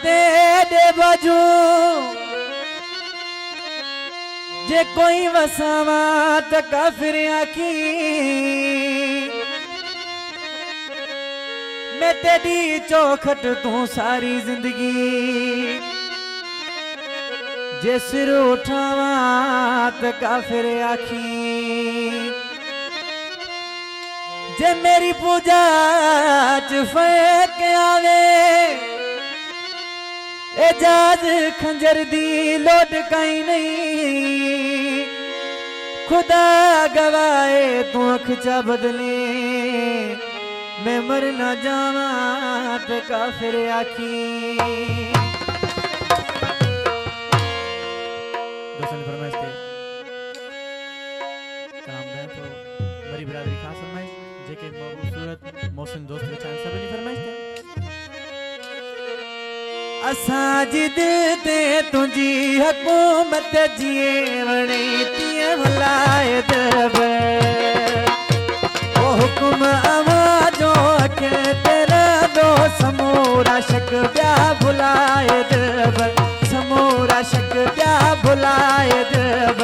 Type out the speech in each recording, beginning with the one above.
तेरे बाजू जे कोई वसावा त काफिर आखी मैं तेरी चौखट तू सारी जिंदगी जे सिर उठावा त काफिर आखी जे मेरी पूजा च फर्क आवे एजाज खंजर दी लोड कहीं नहीं खुदा गवाए तू अख चा बदले मैं मर न जावा तो काफिर आखी। दोस्तों ने फरमाइश थे कलाम दें तो मरी बिरादरी खास फरमाइश जेके खूबसूरत मोहसिन दोस्त विचार सब ने फरमाइश थे असाजिद ते तुझी हुकूमत जीवणी तिए भलाए दब ओ हुक्म आवाजो के तेरा दो समूरा शक प्या भुलाए दब समूरा शक प्या भुलाए दब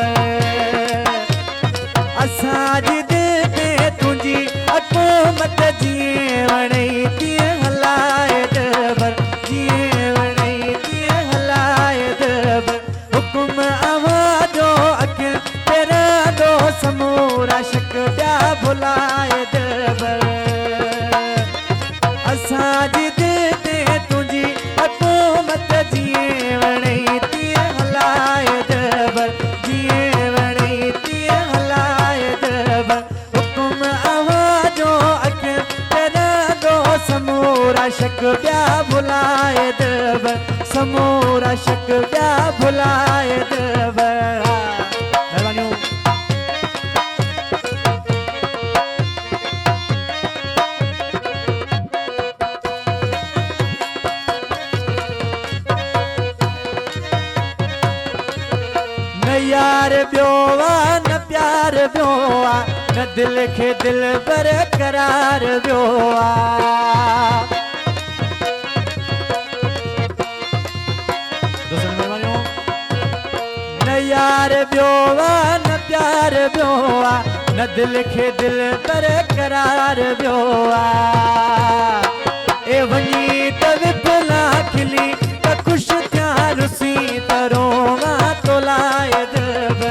असाजिद ते तुझी हुकूमत जीवणी तिए भलाए दब समूरा शक प्या भुलाए दब असाजिद ते तुझी हुकूमत जीवणी तिए हलाए दब जीवणी तिए हलाए दब हुक्म आवाजो अख तेरा दो समूरा शक प्या भुलाए दब समूरा शक प्या भुलाए दब। यार ब्योवा न प्यार ब्योआ न दिल के दिल पर करार ब्योआ न यार ब्योवा न प्यार ब्योआ न दिल के दिल पर करार ब्योआ ए वनी तब भला खिली त खुश त्या रुसी तरोवा तो लाए दब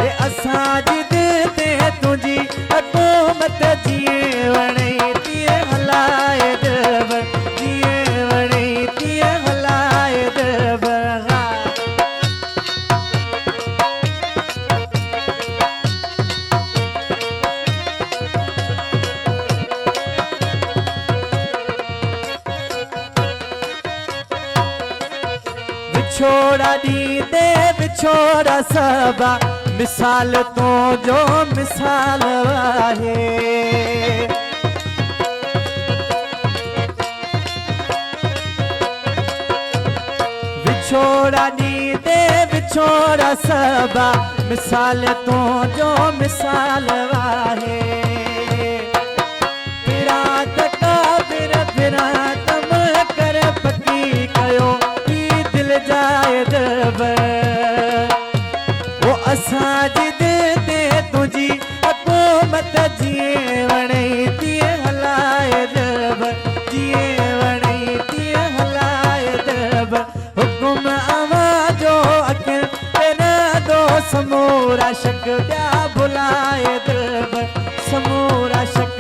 ए असाजिद ते तुझी हुकूमत जीवणी तिए हलाए दब जीवणी तिए हलाए दब बिछोड़ा दी दे बिछोड़ा सबा मिसाल तो जो मिसाल है बिछोड़ा दी दे बिछोड़ा सबा मिसाल तो जो मिसाल है विराट का विराट में कर पकी कयो जाए दब वो असाजिद ते तुझी हुकूमत जीवणी तिए हलाए दब जीवणी तिए हलाए दब हुक्म आवाजो अख तेरा दो समूरा शक प्या भुलाए दब समूरा शक